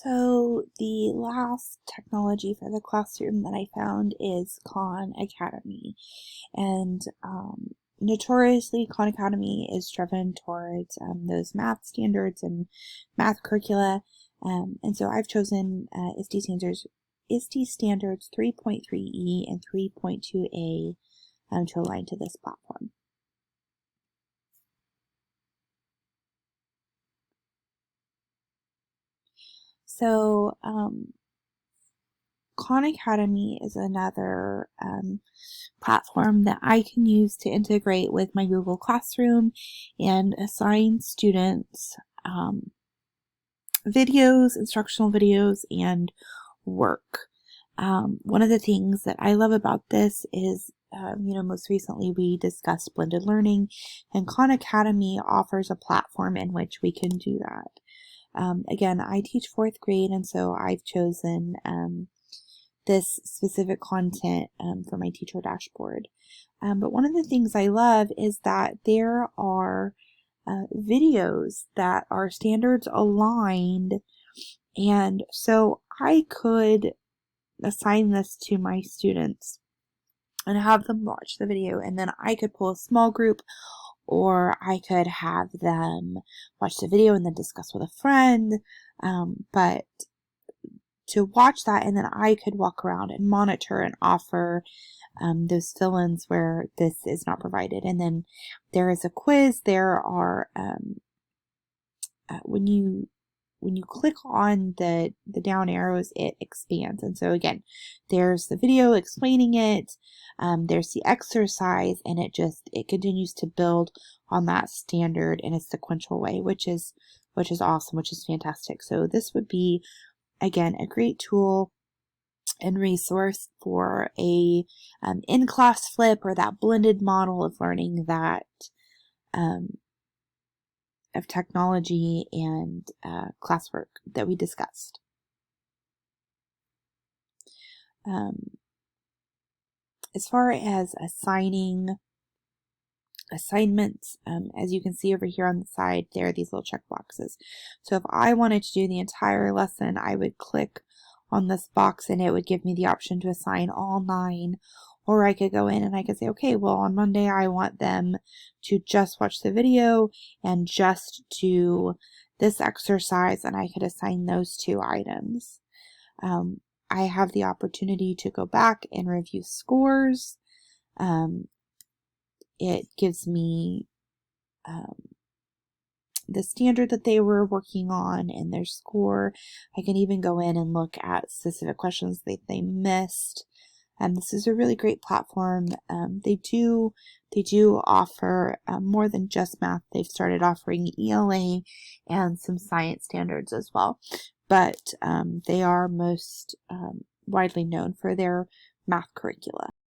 So the last technology for the classroom that I found is Kahn Academy. And notoriously, Kahn Academy is driven towards those math standards and math curricula. And so I've chosen ISTE Standards 3.3E and 3.2A to align to this platform. So Kahn Academy is another platform that I can use to integrate with my Google Classroom and assign students videos, instructional videos, and work. One of the things that I love about this is, most recently we discussed blended learning, and Kahn Academy offers a platform in which we can do that. Again, I teach 4th grade, and so I've chosen this specific content for my teacher dashboard. But one of the things I love is that there are videos that are standards aligned, and so I could assign this to my students and have them watch the video, and then I could pull a small group, or I could have them watch the video and then discuss with a friend, but to watch that, and then I could walk around and monitor and offer those fill-ins where this is not provided. And then there is a quiz. There are when you click on the down arrows, it expands. And so again, there's the video explaining it. There's the exercise, and it continues to build on that standard in a sequential way, which is awesome, which is fantastic. So this would be, again, a great tool and resource for a in-class flip, or that blended model of learning that of technology and classwork that we discussed. As far as assigning assignments, as you can see over here on the side, there are these little check boxes. So if I wanted to do the entire lesson, I would click on this box and it would give me the option to assign all 9, or I could go in and I could say, okay, well, on Monday I want them to just watch the video and just do this exercise, and I could assign those 2 items. I have the opportunity to go back and review scores. It gives me the standard that they were working on and their score. I can even go in and look at specific questions that they missed. And this is a really great platform. They do offer more than just math. They've started offering ELA and some science standards as well. But they are most widely known for their math curricula.